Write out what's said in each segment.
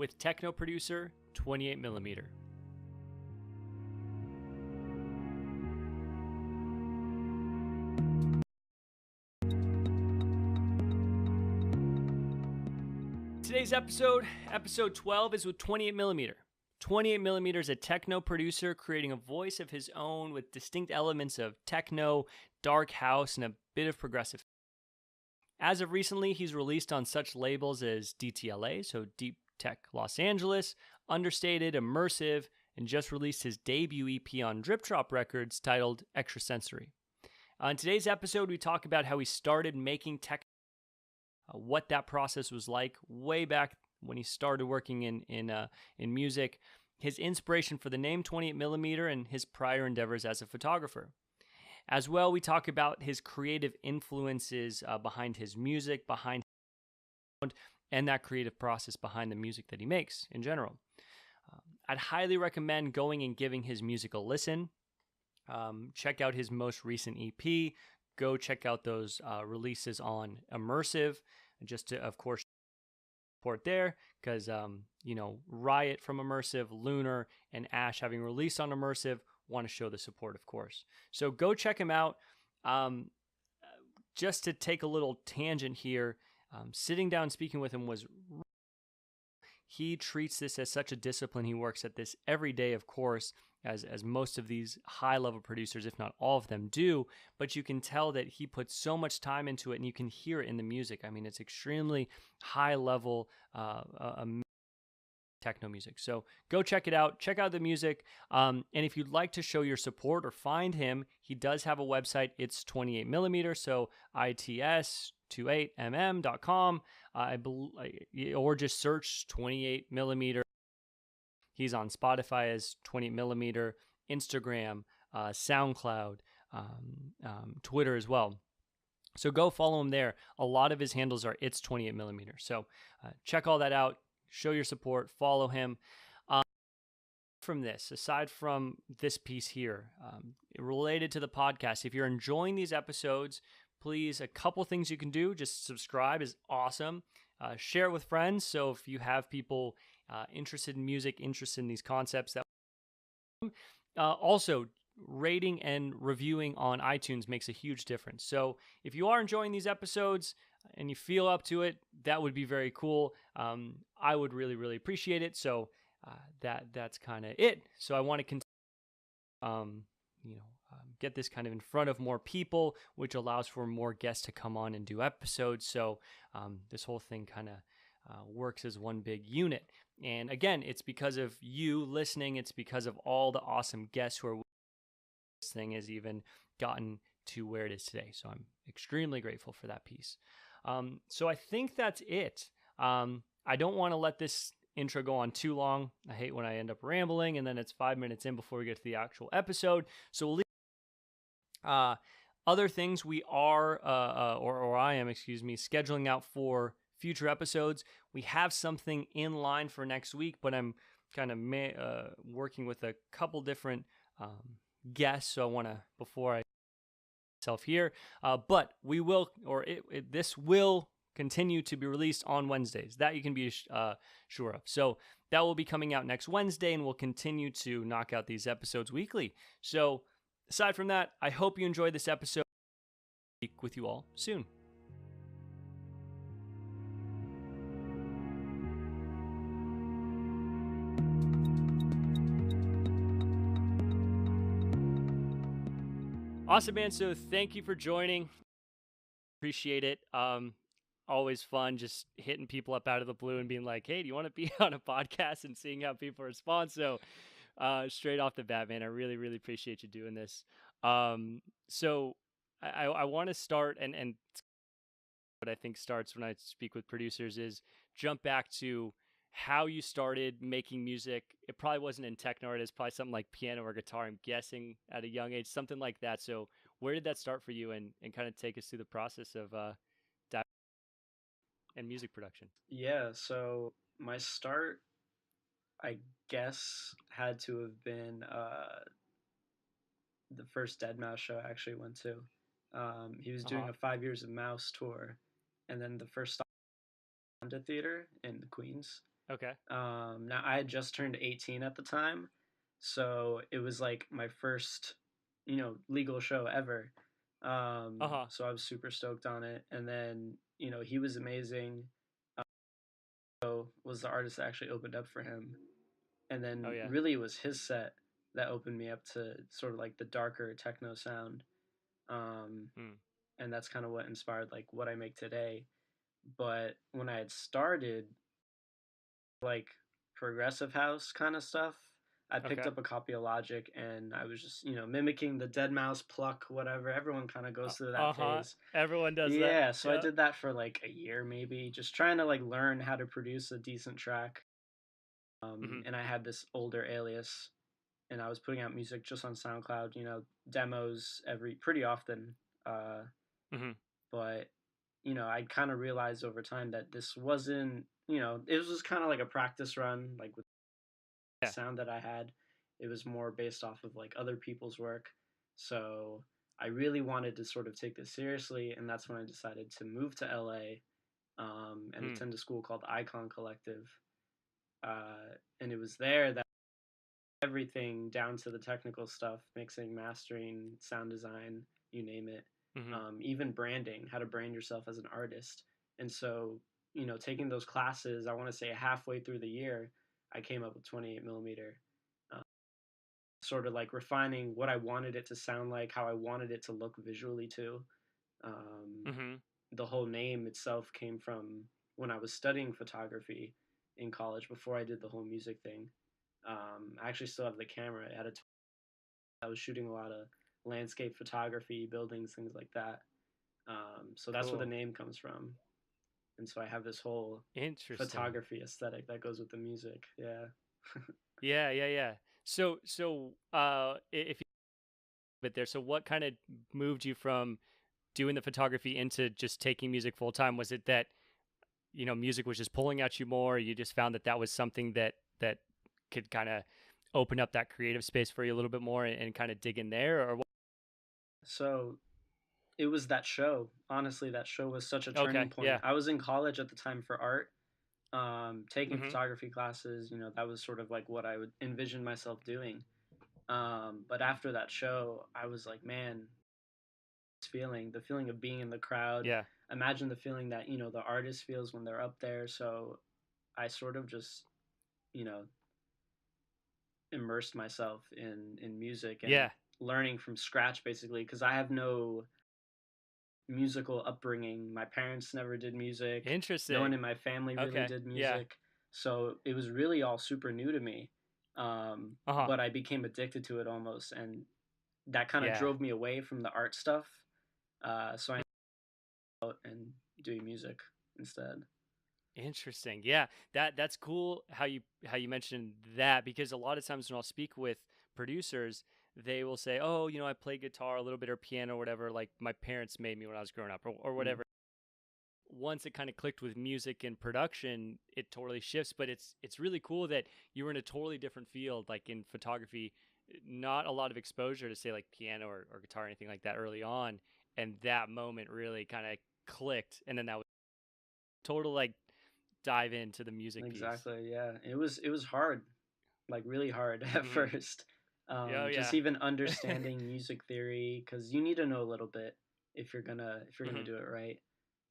with techno producer 28mm. Today's episode 12, is with 28mm. 28mm is a techno producer creating a voice of his own with distinct elements of techno, dark house, and a bit of progressive. As of recently, he's released on such labels as DTLA, so Deep Tech Los Angeles, Understated, Immersive, and just released his debut EP on Drip Drop Records titled Extrasensory. On today's episode, we talk about how he started making techno, what that process was like way back when he started working in music, his inspiration for the name 28mm, and his prior endeavors as a photographer. As well, we talk about his creative influences behind his music, behind and that creative process behind the music that he makes in general. I'd highly recommend going and giving his music a listen. Check out his most recent EP. Go check out those releases on Immersive, just to, of course, support there, because Riot from Immersive, Lunar, and Ash having released on Immersive want to show the support, of course. So go check him out. Just to take a little tangent here, sitting down speaking with him was, he treats this as such a discipline. He works at this every day, of course, as most of these high-level producers, if not all of them, do. But you can tell that he puts so much time into it, and you can hear it in the music. I mean, it's extremely high-level techno music. So go check it out. Check out the music. And if you'd like to show your support or find him, he does have a website. It's 28mm, so its28mm.com. Or just search 28mm. He's on Spotify as 28mm, Instagram, SoundCloud, Twitter as well. So go follow him there. A lot of his handles are It's 28mm. So check all that out. Show your support. Follow him. From this, aside from this piece here, related to the podcast, if you're enjoying these episodes, please, a couple things you can do. Just subscribe is awesome. Share it with friends. So if you have people interested in music, interested in these concepts, that also rating and reviewing on iTunes makes a huge difference. So if you are enjoying these episodes and you feel up to it, that would be very cool. I would really, really appreciate it. So that's kind of it. So I want to continue, get this kind of in front of more people, which allows for more guests to come on and do episodes. So this whole thing kind of works as one big unit. And again, it's because of you listening. It's because of all the awesome guests who are with this thing has even gotten to where it is today. So I'm extremely grateful for that piece. So I think that's it. I don't want to let this intro go on too long. I hate when I end up rambling and then it's 5 minutes in before we get to the actual episode. So we'll leave. Other things we are, or I am, scheduling out for future episodes. We have something in line for next week, but I'm kind of working with a couple different guests. So I want to, before I myself here, but we will, or this will continue to be released on Wednesdays. That you can be sure of. So that will be coming out next Wednesday, and we'll continue to knock out these episodes weekly. So aside from that, I hope you enjoyed this episode. I'll speak with you all soon. Awesome, man. So thank you for joining. Appreciate it. Always fun just hitting people up out of the blue and being like, hey, do you want to be on a podcast, and seeing how people respond. So straight off the bat, man, I really, really appreciate you doing this. So I want to start, and what I think starts when I speak with producers is jump back to how you started making music. It probably wasn't in techno, it's probably something like piano or guitar, I'm guessing, at a young age, something like that. So where did that start for you, and kind of take us through the process of and music production? Yeah, so my start, I guess, had to have been the first Dead Mouse show I actually went to. He was doing a 5 Years of Mouse tour, and then the first stop Honda Theater in Queens. Okay. Now I had just turned 18 at the time, so it was like my first, legal show ever. Uh-huh. So I was super stoked on it, and then he was amazing. Was the artist that actually opened up for him, and Oh then yeah. really it was his set that opened me up to sort of like the darker techno sound. Um, Mm. and that's kind of what inspired like what I make today. But when I had started like progressive house kind of stuff, I picked Okay. up a copy of Logic and I was just, mimicking the dead mouse pluck, whatever. Everyone kind of goes through that Uh-huh. phase. Everyone does that. Yeah, so I Yeah. did that for like a year maybe, just trying to like learn how to produce a decent track. Mm-hmm. And I had this older alias and I was putting out music just on SoundCloud, demos every pretty often. Uh, Mm-hmm. but I kind of realized over time that this wasn't, it was just kind of like a practice run, like with the Yeah. sound that I had. It was more based off of like other people's work. So I really wanted to sort of take this seriously, and that's when I decided to move to LA and Mm. attend a school called Icon Collective. And it was there that everything down to the technical stuff, mixing, mastering, sound design, you name it, Mm-hmm. even branding, how to brand yourself as an artist. And so, taking those classes, I want to say halfway through the year, I came up with 28 millimeter, uh, sort of like refining what I wanted it to sound like, how I wanted it to look visually too. Um, Mm-hmm. the whole name itself came from when I was studying photography in college before I did the whole music thing. I actually still have the camera. I was shooting a lot of landscape photography, buildings, things like that. So that's where the Cool. name comes from. And so I have this whole Interesting. photography aesthetic that goes with the music. Yeah. Yeah, yeah, yeah. So if you bit there, so what kind of moved you from doing the photography into just taking music full time? Was it that, music was just pulling at you more? You just found that that was something that could kind of open up that creative space for you a little bit more and kind of dig in there, or what? So it was that show. Honestly, that show was such a turning Okay, point. yeah. I was in college at the time for art, taking Mm-hmm. photography classes. That was sort of like what I would envision myself doing. But after that show, I was like, man, feeling, the feeling of being in the crowd. Yeah. Imagine the feeling that, the artist feels when they're up there. So I sort of just, you know, immersed myself in music and Yeah. learning from scratch basically because I have no musical upbringing. My parents never did music. No one Interesting. in my family really Okay. did Yeah. music. So it was really all super new to me. Uh-huh. But I became addicted to it almost. And that kind of Yeah. drove me away from the art stuff. So I out and doing music instead. Interesting. Yeah. That's cool how you mentioned that, because a lot of times when I'll speak with producers, they will say, "Oh, I play guitar a little bit or piano or whatever, like my parents made me when I was growing up or Mm. whatever." Once it kind of clicked with music and production, it totally shifts, but it's really cool that you were in a totally different field, like in photography, not a lot of exposure to say like piano or guitar or anything like that early on, and that moment really kind of clicked, and then that was total like dive into the music piece. Exactly. Yeah. It was hard, like really hard at Mm-hmm. first. Yeah, oh, Just yeah. even understanding music theory because you need to know a little bit if you're gonna Mm-hmm. do it right.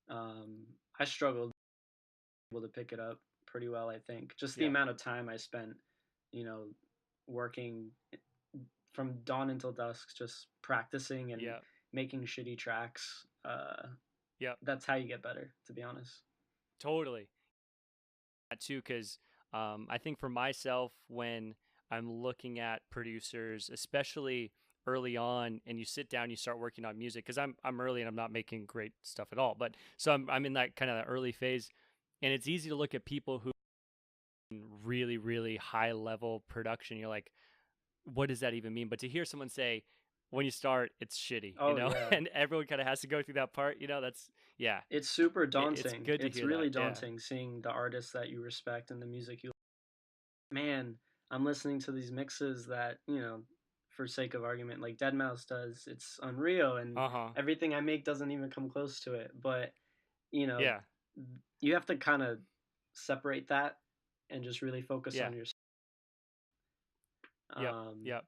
Um, I struggled able to pick it up pretty well. I think just the Yeah. amount of time I spent, you know, working from dawn until dusk, just practicing and Yeah. making shitty tracks. Yeah. That's how you get better, to be honest. Totally. That too, because I think for myself, when I'm looking at producers, especially early on, and you sit down, you start working on music, because I'm early and I'm not making great stuff at all. But so I'm in that kind of early phase, and it's easy to look at people who really really high level production. You're like, what does that even mean? But to hear someone say, when you start, it's shitty, Oh yeah, and everyone kind of has to go through that part. That's yeah, it's super it's daunting. good to It's hear that. really Yeah. daunting seeing the artists that you respect and the music you. Man, I'm listening to these mixes that for sake of argument, like Dead Mouse does. It's unreal, and Uh huh. everything I make doesn't even come close to it. But you know, Yeah. you have to kind of separate that and just really focus Yeah. on your. Yep. Um, Yep.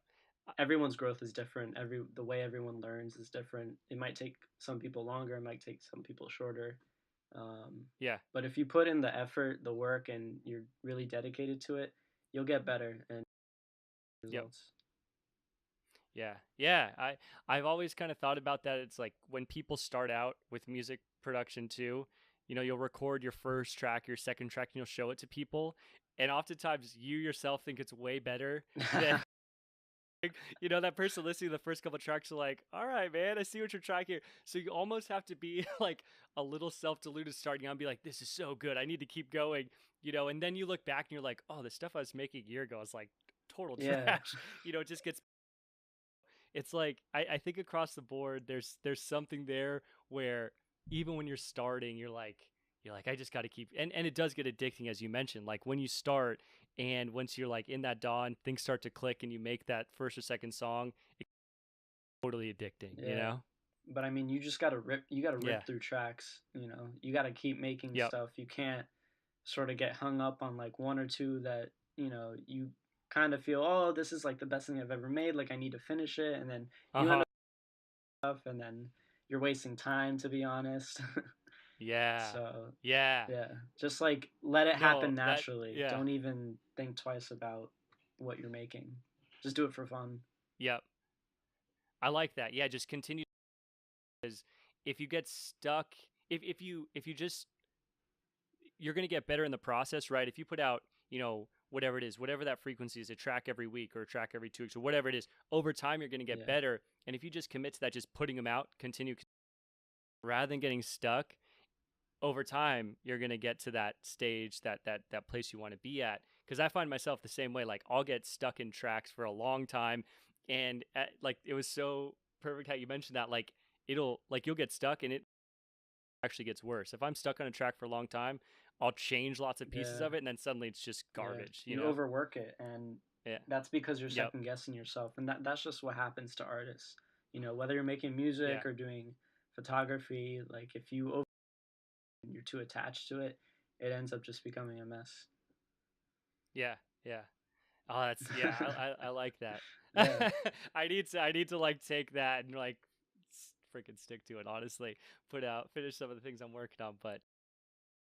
Everyone's growth is different. The way everyone learns is different. It might take some people longer. It might take some people shorter. Yeah. But if you put in the effort, the work, and you're really dedicated to it, you'll get better and Yep. results. Yeah. Yeah. I've always kind of thought about that. It's like when people start out with music production too, you'll record your first track, your second track, and you'll show it to people. And oftentimes you yourself think it's way better than that person listening to the first couple of tracks are like, all right, man, I see what you're trying here. So you almost have to be like a little self-deluded starting out and be like, this is so good, I need to keep going, and then you look back and you're like, oh, the stuff I was making a year ago is like total Yeah. trash. It just gets, it's like, I think across the board, there's something there where even when you're starting, you're like, I just got to keep, and it does get addicting, as you mentioned, like when you start and once you're like in that dawn, things start to click and you make that first or second song, it's totally addicting, Yeah. But I mean, you just gotta rip. You gotta Yeah. rip through tracks. You gotta keep making Yep. stuff. You can't sort of get hung up on like one or two that you kind of feel, oh, this is like the best thing I've ever made. Like I need to finish it, and then you end Uh-huh. up stuff, and then you're wasting time. To be honest. Yeah. So Yeah. yeah, just like let it No, happen that, naturally. yeah. Don't even think twice about what you're making. Just do it for fun. Yep. I like that. Yeah, just continue, because if you get stuck, if you just, you're going to get better in the process, right? If you put out, whatever it is, whatever that frequency is, a track every week or a track every 2 weeks or whatever it is, over time, you're going to get Yeah. better. And if you just commit to that, just putting them out, continue, rather than getting stuck, over time, you're going to get to that stage, that place you want to be at. Because I find myself the same way. Like I'll get stuck in tracks for a long time. And like, it was so perfect how you mentioned that. Like you'll get stuck and it actually gets worse. If I'm stuck on a track for a long time, I'll change lots of pieces Yeah. of it, and then suddenly it's just garbage. You overwork it, and Yeah. that's because you're Yep. second guessing yourself, and that's just what happens to artists. Whether you're making Yeah. music or doing photography, like if you over you're too attached to it, it ends up just becoming a mess. Yeah. Yeah. Oh, that's, yeah. I like that. Yeah. I need to like take that and like freaking stick to it. Honestly, finish some of the things I'm working on. But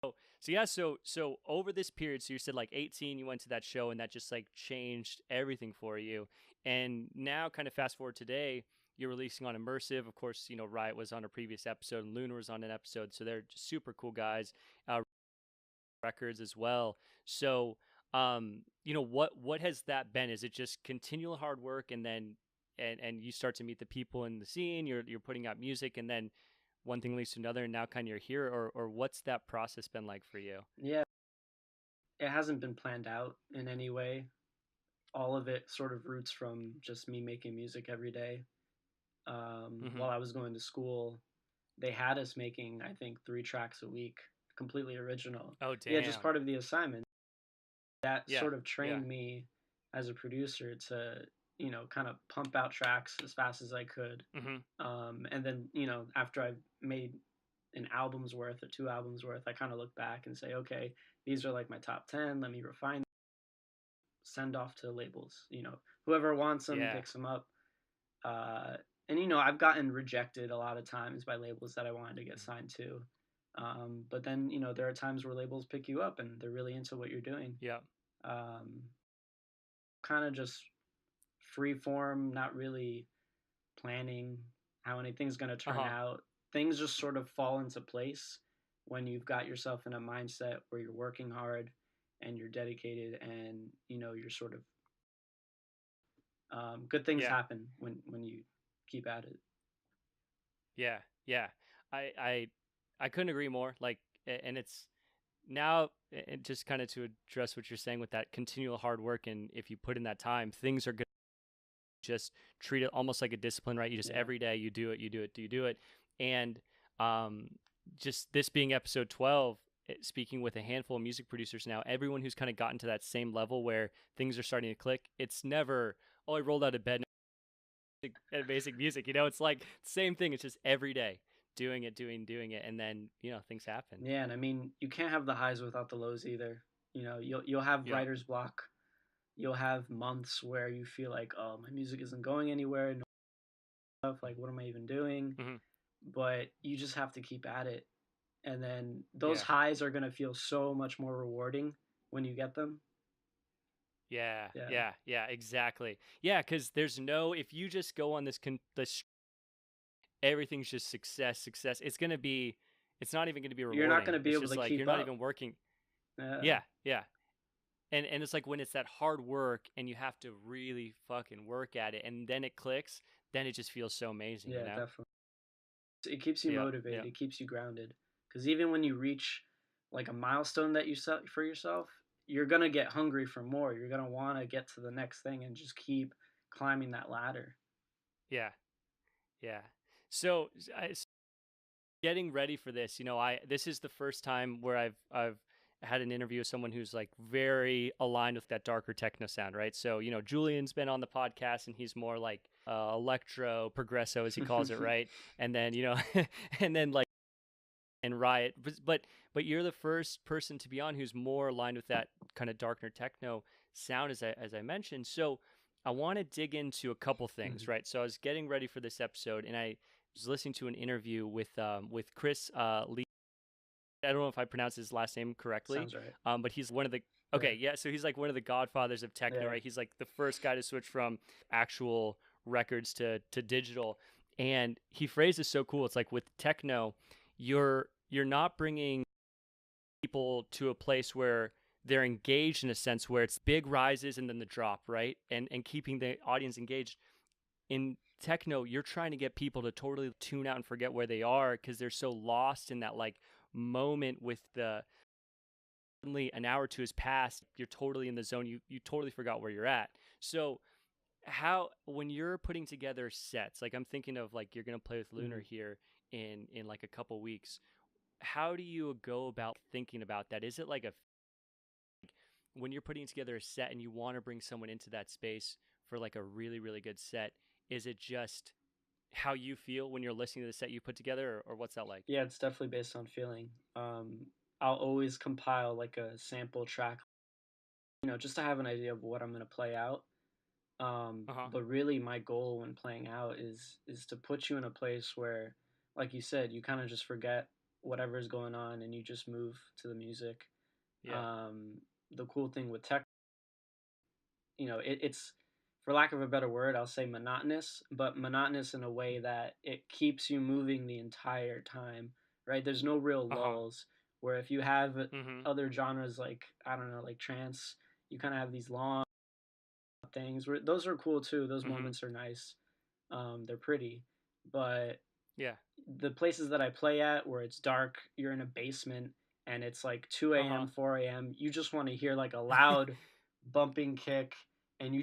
so yeah, so over this period, so you said like 18, you went to that show, and that just like changed everything for you. And now, kind of fast forward today, you're releasing on Immersive. Of course, Riot was on a previous episode, and Lunar was on an episode, so they're just super cool guys. Records as well. So, what has that been? Is it just continual hard work, and then and you start to meet the people in the scene? You're putting out music, and then one thing leads to another, and now kind of you're here, or what's that process been like for you? Yeah, it hasn't been planned out in any way. All of it sort of roots from just me making music every day. Mm-hmm. While I was going to school, they had us making, I think, 3 tracks a week, completely original. Oh, Yeah, just damn. part of the assignment. That Yeah. sort of Yeah. trained me as a producer to, kind of pump out tracks as fast as I could. Mm-hmm. And then, after I made an album's worth or 2 albums worth, I kind of look back and say, okay, these are like my top 10. Let me refine them, send off to labels. Whoever wants them Yeah. picks them up. And I've gotten rejected a lot of times by labels that I wanted to get signed to. But then there are times where labels pick you up and they're really into what you're doing. Yeah. Kind of just free form, not really planning how anything's going to turn Uh-huh. out. Things just sort of fall into place when you've got yourself in a mindset where you're working hard and you're dedicated, and you're sort of good things Yeah. happen when you keep at it. Yeah. Yeah. I couldn't agree more. Like, and it's now, and just kind of to address what you're saying with that continual hard work, and if you put in that time, things are good. Just treat it almost like a discipline, right? You just, Yeah. every day you do it. And just this being episode 12, speaking with a handful of music producers now, everyone who's kind of gotten to that same level where things are starting to click, it's never, oh, I rolled out of bed and basic music, it's like same thing. It's just every day doing it, and then things happen. Yeah, and I mean, you can't have the highs without the lows either. You'll have Yeah. writer's block. You'll have months where you feel like, oh, my music isn't going anywhere. No stuff. Like, what am I even doing? Hmm. But you just have to keep at it, and then those Yeah. highs are gonna feel so much more rewarding when you get them. Yeah. Yeah, Yeah. Yeah. Exactly. Yeah. Because there's no, if you just go on this, everything's just success, success. It's not even gonna be you're not rewarding. gonna be It's able just to like you're keep not up. even working. Yeah, Yeah. Yeah. And it's like when it's that hard work and you have to really fucking work at it and then it clicks, then it just feels so amazing, you yeah, know? definitely. It keeps you Yep. motivated. Yep. It keeps you grounded. Because even when you reach like a milestone that you set for yourself, you're gonna get hungry for more. You're gonna want to get to the next thing and just keep climbing that ladder. Yeah. Yeah. So getting ready for this, this is the first time where I've had an interview with someone who's like very aligned with that darker techno sound, right? So, Julian's been on the podcast and he's more like electro progresso as he calls it, right? And then, and then like and Riot, but you're the first person to be on who's more aligned with that kind of darker techno sound as I mentioned. So I want to dig into a couple things, Mhm. right? So I was getting ready for this episode and I was listening to an interview with Chris Lee. I don't know if I pronounced his last name correctly, Sounds right. but he's one of the Yeah, okay, yeah. So he's like one of the godfathers of techno, yeah. right? He's like the first guy to switch from actual records to digital, and he phrased it so cool. It's like with techno, you're not bringing people to a place where they're engaged in a sense where it's big rises and then the drop, right? And keeping the audience engaged in techno, you're trying to get people to totally tune out and forget where they are because they're so lost in that like moment with the suddenly an hour or two has passed, you're totally in the zone, you totally forgot where you're at. So how when you're putting together sets, like I'm thinking of like you're gonna play with Lunar Mhm. here in like a couple weeks, how do you go about thinking about that? Is it like a when you're putting together a set and you want to bring someone into that space for like a really really good set, is it just how you feel when you're listening to the set you put together, or what's that like? Yeah, it's definitely based on feeling. I'll always compile like a sample track, just to have an idea of what I'm gonna play out. Uh-huh. But really, my goal when playing out is to put you in a place where, like you said, you kind of just forget whatever's going on and you just move to the music. Yeah. Um, the cool thing with tech, it's, for lack of a better word, I'll say monotonous, but monotonous in a way that it keeps you moving the entire time, right? There's no real Uh-huh. lulls. Where if you have Mm-hmm. other genres like, I don't know, like trance, you kind of have these long things. Where those are cool too. Those Mm-hmm. moments are nice. They're pretty, but Yeah. the places that I play at where it's dark, you're in a basement and it's like 2 Uh-huh. a.m., 4 a.m. You just want to hear like a loud bumping kick and you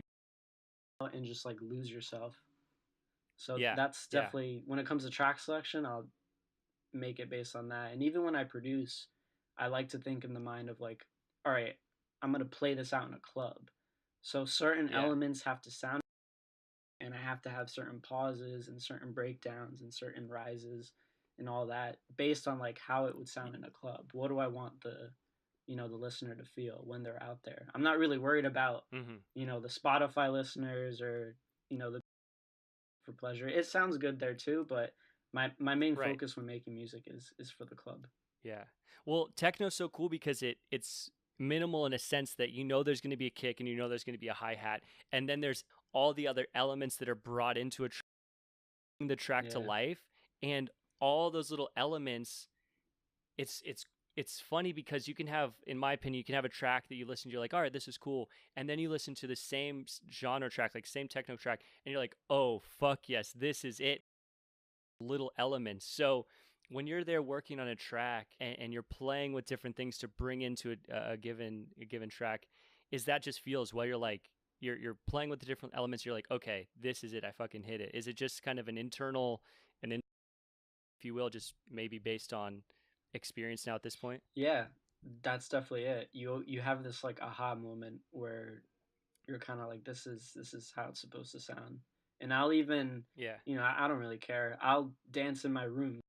and just like lose yourself. So Yeah. that's Yeah. definitely when it comes to track selection, I'll make it based on that. And even when I produce, I like to think in the mind of like, all right, I'm gonna play this out in a club. So certain Yeah. elements have to sound and I have to have certain pauses and certain breakdowns and certain rises and all that based on like how it would sound in a club. What do I want the listener to feel when they're out there? I'm not really worried about, Mm-hmm. the Spotify listeners or, the for pleasure. It sounds good there too, but my main Right. focus when making music is for the club. Yeah. Well, techno's so cool because it's minimal in a sense that there's going to be a kick and there's going to be a hi-hat, and then there's all the other elements that are brought into the track to Yeah. life, and all those little elements. It's funny because you can have, in my opinion, you can have a track that you listen to, you're like, all right, this is cool, and then you listen to the same genre track, like same techno track, and you're like, oh fuck yes, this is it. Little elements. So when you're there working on a track and you're playing with different things to bring into a given track, is that just feels while you're like you're playing with the different elements, you're like, okay, this is it, I fucking hit it. Is it just kind of an internal, if you will, just maybe based on experience now at this point? Yeah, that's definitely it. You have this like aha moment where you're kind of like this is how it's supposed to sound. And I'll even, Yeah. I don't really care. I'll dance in my room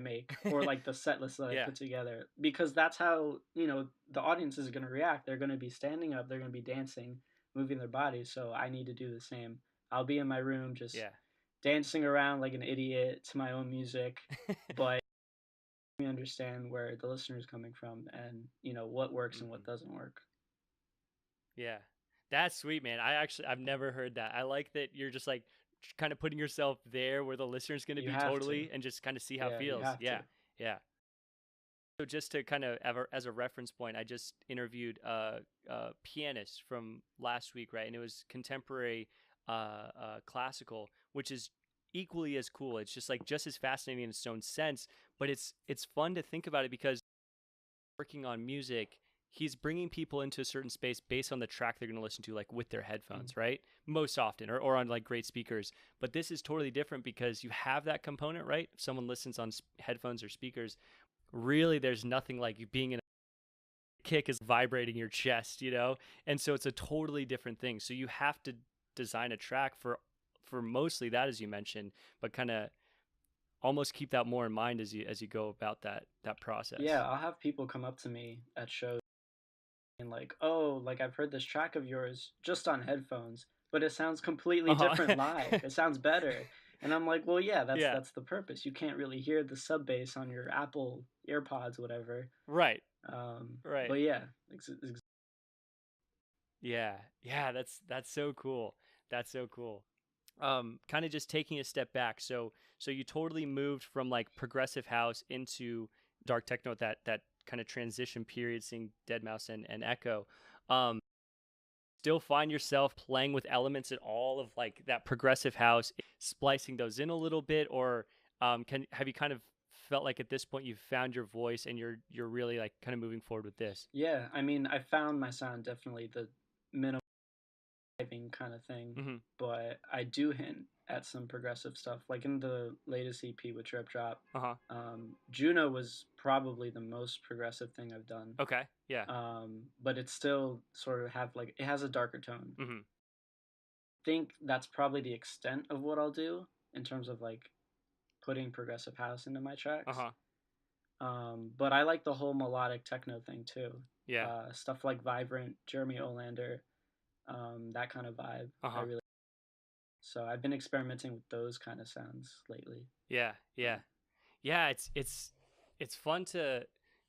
make, or like the set list that I Yeah. put together, because that's how, the audience is going to react. They're going to be standing up, they're going to be dancing, moving their bodies. So I need to do the same. I'll be in my room just Yeah. dancing around like an idiot to my own music, but we understand where the listener is coming from, and what works and what doesn't work. Yeah. That's sweet, man. I've never heard that. I like that you're just like kind of putting yourself there where the listener's going to You be have to. totally, and just kind of see how it Yeah, you feels. have to. Yeah. Yeah. So just to kind of as a reference point, I just interviewed a pianist from last week, right? And it was contemporary classical, which is equally as cool. It's just like just as fascinating in its own sense, but it's fun to think about it because working on music, he's bringing people into a certain space based on the track they're going to listen to, like with their headphones, right? Most often, or on like great speakers. But this is totally different because you have that component, right? If someone listens on headphones or speakers, really there's nothing like you being in a kick is vibrating your chest, and so it's a totally different thing. So you have to design a track for mostly that, as you mentioned, but kind of almost keep that more in mind as you go about that process. Yeah, I'll have people come up to me at shows and like, oh, like I've heard this track of yours just on headphones, but it sounds completely different live. It sounds better. And I'm like, well, yeah, that's Yeah. that's the purpose. You can't really hear the sub bass on your Apple AirPods, whatever. Right. But yeah, Yeah. That's so cool. That's so cool. Kind of just taking a step back. So you totally moved from like progressive house into dark techno at that kind of transition period, seeing Deadmau5 and Echo. Still find yourself playing with elements at all of like that progressive house, splicing those in a little bit, or have you kind of felt like at this point you've found your voice and you're really like kind of moving forward with this? yeah. I mean, I found my sound, definitely the minimal kind of thing, but I do hint at some progressive stuff. Like in the latest EP with Drip Drop, Juno was probably the most progressive thing I've done. Okay, yeah. But it still sort of it has a darker tone. I think that's probably the extent of what I'll do in terms of like putting progressive house into my tracks. But I like the whole melodic techno thing too. Yeah. Stuff like Vibrant, Jeremy Olander, that kind of vibe. I really. So I've been experimenting with those kind of sounds lately. Yeah. It's fun to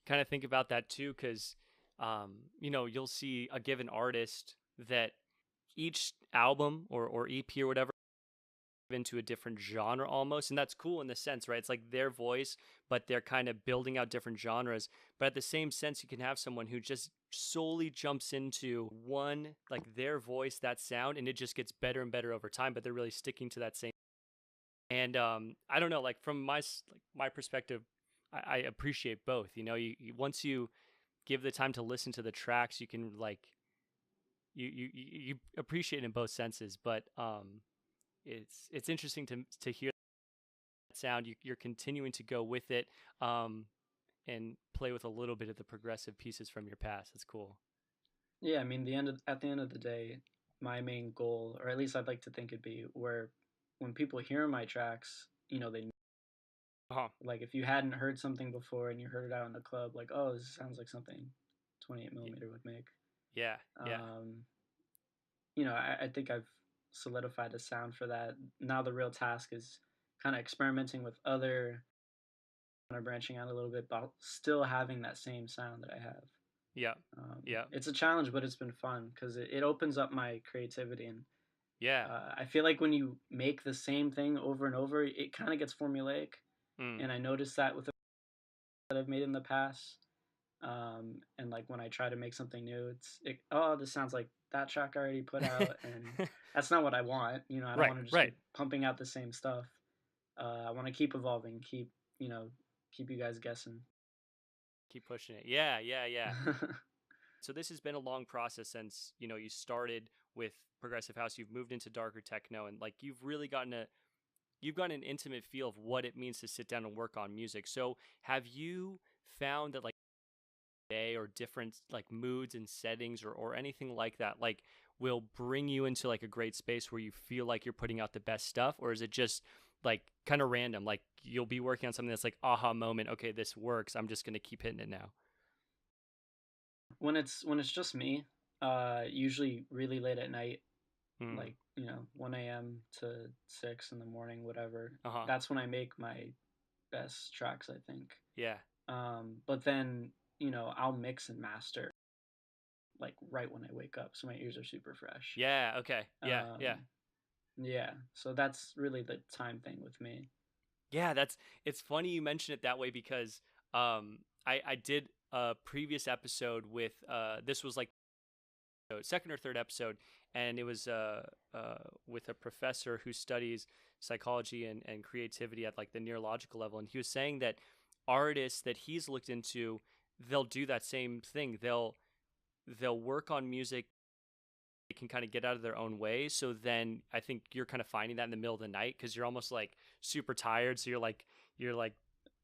kind of think about that too, because you'll see a given artist that each album or EP or whatever into a different genre almost, and that's cool in the sense, right? It's like their voice, but they're kind of building out different genres. But at the same sense, you can have someone who just solely jumps into one, like their voice, that sound, and it just gets better and better over time, but they're really sticking to that same. And I don't know, like from my perspective, I appreciate both. You once you give the time to listen to the tracks, you can like you appreciate it in both senses. But it's interesting to hear that sound. You're continuing to go with it, and play with a little bit of the progressive pieces from your past. It's cool. Yeah, I mean, at the end of the day, my main goal, or at least I'd like to think it'd be, where when people hear my tracks, they like if you hadn't heard something before and you heard it out in the club, like, oh, this sounds like something 28 millimeter would make. Yeah. I think I've solidified a sound for that. Now the real task is kind of experimenting with other, kind of branching out a little bit, but still having that same sound that I have. Yeah. It's a challenge, but it's been fun because it opens up my creativity. And yeah, I feel like when you make the same thing over and over, it kind of gets formulaic. And I noticed that with the that I've made in the past. And like when I try to make something new, this sounds like that track I already put out, and that's not what I want. I don't want to just keep pumping out the same stuff. I want to keep evolving, keep you guys guessing, keep pushing it. Yeah. So this has been a long process since you started with progressive house. You've moved into darker techno, and like you've gotten an intimate feel of what it means to sit down and work on music. So have you found that like day or different like moods and settings or anything like that like will bring you into like a great space where you feel like you're putting out the best stuff, or is it just like kind of random, like you'll be working on something that's like aha moment, okay, this works, I'm just going to keep hitting it now? When it's just me, usually really late at night, Mm. like 1 a.m. to 6 in the morning, whatever. Uh-huh. That's when I make my best tracks, I think. Yeah. But then I'll mix and master like right when I wake up, so my ears are super fresh. Yeah, okay. Yeah, yeah. Yeah, so that's really the time thing with me. Yeah, it's funny you mention it that way because I did a previous episode with this was like second or third episode, and it was with a professor who studies psychology and creativity at like the neurological level, and he was saying that artists that he's looked into, they'll do that same thing. They'll work on music, they can kind of get out of their own way. So then I think you're kind of finding that in the middle of the night because you're almost like super tired. So you're like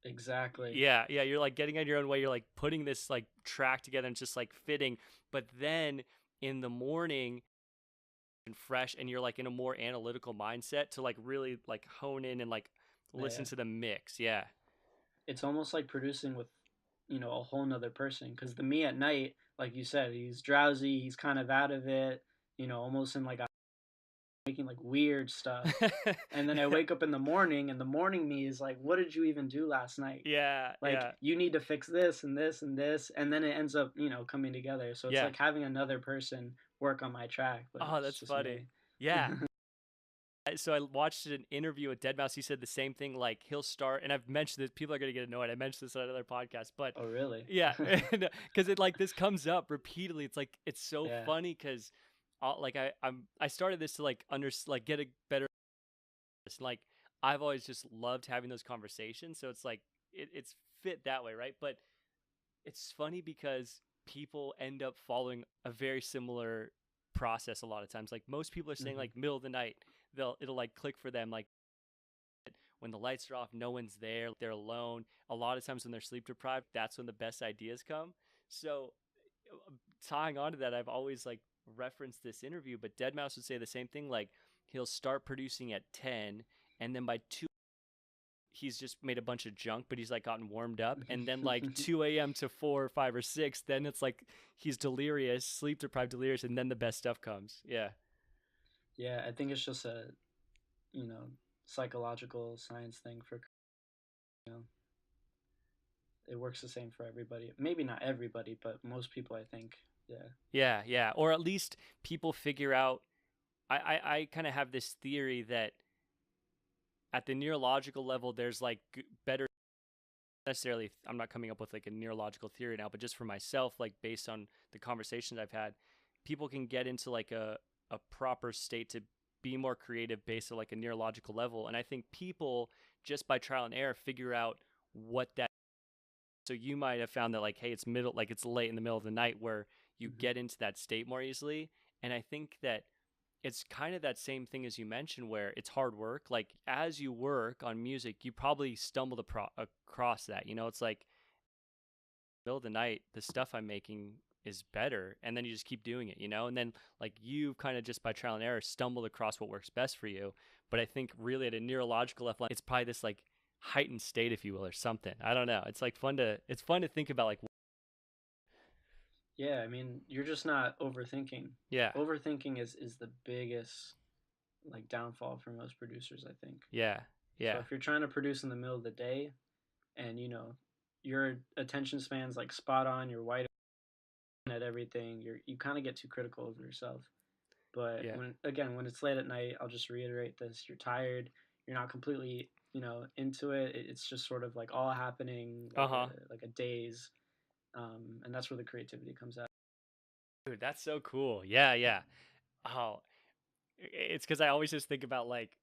Exactly. yeah, yeah, you're like getting out of your own way. You're like putting this like track together and just like fitting. But then in the morning and fresh, and you're like in a more analytical mindset to like really like hone in and like listen Yeah. to the mix. Yeah. It's almost like producing with a whole nother person, because the me at night, like you said, he's drowsy, he's kind of out of it, almost in like a making like weird stuff. And then I wake up in the morning, and the morning me is like, what did you even do last night? Yeah, Like, yeah, you need to fix this and this and this, and then it ends up coming together. So it's yeah. like having another person work on my track, but Oh, it's that's just funny. me. Yeah. So I watched an interview with Deadmau5. He said the same thing. Like he'll start, and I've mentioned this. People are gonna get annoyed. I mentioned this on another podcast, but Oh, really? yeah, because it like this comes up repeatedly. It's like it's so Yeah. funny because, like I started this to like like get a better. Like I've always just loved having those conversations. So it's like it's fit that way, right? But it's funny because people end up following a very similar process a lot of times. Like most people are saying Hmm. like middle of the night, it'll like click for them like when the lights are off, no one's there, they're alone. A lot of times when they're sleep deprived, that's when the best ideas come. So tying on to that, I've always like referenced this interview, but Deadmau5 would say the same thing. Like he'll start producing at 10, and then by 2 he's just made a bunch of junk, but he's like gotten warmed up. And then like 2 a.m. to 4 or 5 or 6, then it's like he's delirious, sleep deprived, delirious, and then the best stuff comes. Yeah. Yeah, I think it's just a you know psychological science thing for you know it works the same for everybody. Maybe not everybody, but most people, I think. Yeah. Yeah. Yeah. Or at least people figure out. I kind of have this theory that at the neurological level, there's like better necessarily. I'm not coming up with like a neurological theory now, but just for myself, like based on the conversations I've had, people can get into like a proper state to be more creative based on like a neurological level. And I think people just by trial and error figure out what that. So you might have found that like, hey, it's middle, like it's late in the middle of the night where you Hmm. get into that state more easily. And I think that it's kind of that same thing as you mentioned where it's hard work. Like as you work on music, you probably stumbled across that. It's like middle of the night, the stuff I'm making is better, and then you just keep doing it, and then like you kind of just by trial and error stumbled across what works best for you. But I think really at a neurological level, it's probably this like heightened state, if you will, or something. I don't know. It's fun to think about like Yeah, I mean, you're just not overthinking. yeah, Overthinking is the biggest like downfall for most producers, I think. yeah, So yeah, if you're trying to produce in the middle of the day, and your attention span's like spot on, you're wide at everything, you kind of get too critical of yourself. But yeah, when it's late at night, I'll just reiterate this: you're tired, you're not completely into it. It's just sort of like all happening like uh-huh. a daze, and that's where the creativity comes out. Dude, that's so cool. Yeah, yeah. Oh, it's because I always just think about like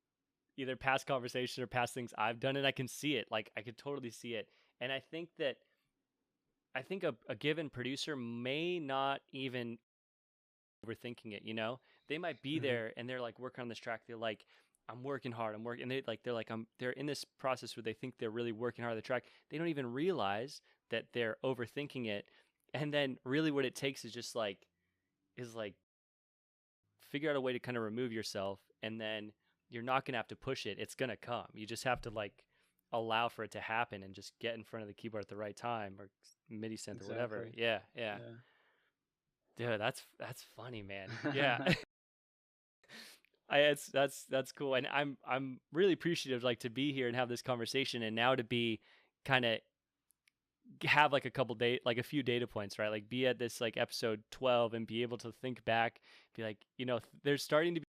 either past conversation or past things I've done, and I can see it. Like I could totally see it. And I think a given producer may not even overthinking it. They might be Hmm. there and they're like working on this track. They're like, I'm working hard. I'm working. And they're in this process where they think they're really working hard on the track. They don't even realize that they're overthinking it. And then really what it takes is like figure out a way to kind of remove yourself and then you're not going to have to push it. It's going to come. You just have to like allow for it to happen and just get in front of the keyboard at the right time, or MIDI synth or whatever. Yeah. Dude, that's funny, man. Yeah. That's cool. And I'm really appreciative like to be here and have this conversation, and now to be kind of have like a few data points, right? Like be at this like episode 12 and be able to think back, be like, there's starting to be,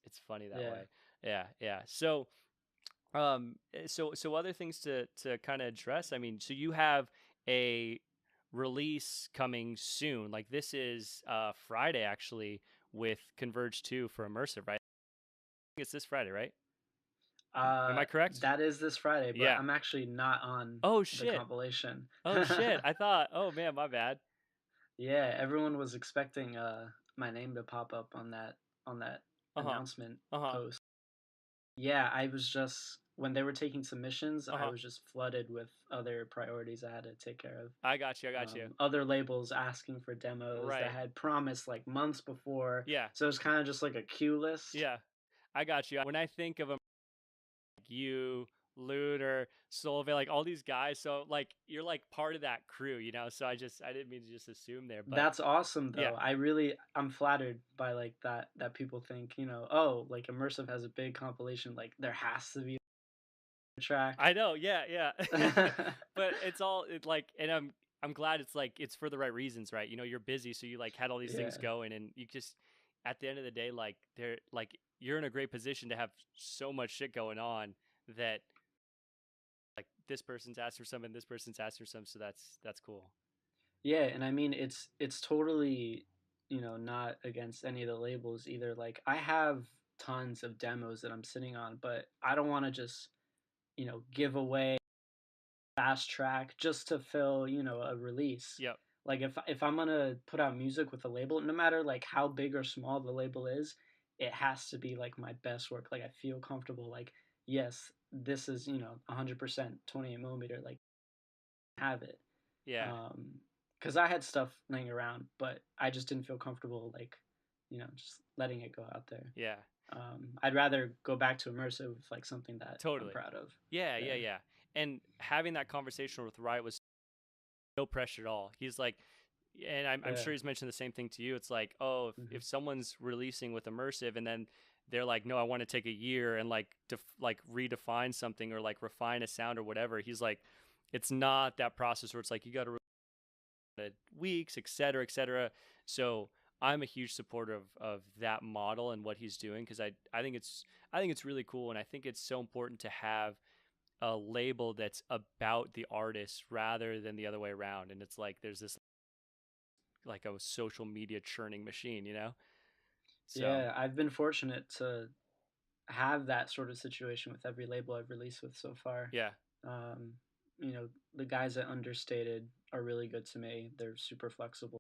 it's funny that way. Yeah. So so other things to kind of address. I mean, so you have a release coming soon. Like this is Friday actually with Converge 2 for Immersive, right? I think it's this Friday, right? Am I correct? That is this Friday, but yeah. I'm actually not on the compilation. Oh shit. I thought, oh man, my bad. Yeah, everyone was expecting my name to pop up on that announcement post. Yeah, I was just, when they were taking submissions, I was just flooded with other priorities I had to take care of. I got you. Other labels asking for demos that had promised like months before. Yeah. So it was kind of just like a queue list. Yeah, I got you. When I think of you, Luder, Solveig, like all these guys, so like you're like part of that crew, so I didn't mean to just assume there, but that's awesome though. Yeah. I'm flattered by like that people think, oh, like Immersive has a big compilation, like there has to be a track. I know, yeah. But it's all like, and I'm glad it's like it's for the right reasons, right? You're busy, so you like had all these things going, and you just at the end of the day, like they're like you're in a great position to have so much shit going on that like this person's asked for some and this person's asked for some, so that's cool. Yeah, and I mean it's totally, not against any of the labels either. Like I have tons of demos that I'm sitting on, but I don't want to just, give away fast track just to fill, a release. Yep. Like if I'm gonna put out music with a label, no matter like how big or small the label is, it has to be like my best work. Like I feel comfortable. Like yes, this is 100% 28 millimeter. Like have it. Yeah. Because I had stuff laying around, but I just didn't feel comfortable like, just letting it go out there. Yeah. I'd rather go back to Immersive with like something that I'm proud of. Yeah. And having that conversation with Riot was no pressure at all. He's like, and I'm sure he's mentioned the same thing to you. It's like, oh, if someone's releasing with Immersive and then they're like, no, I want to take a year and like redefine something or like refine a sound or whatever. He's like, it's not that process where it's like you got to weeks, et cetera. So I'm a huge supporter of that model and what he's doing, because I think it's really cool, and I think it's so important to have a label that's about the artist rather than the other way around. And it's like there's this like a social media churning machine, So, yeah, I've been fortunate to have that sort of situation with every label I've released with so far. Yeah. The guys at Understated are really good to me. They're super flexible.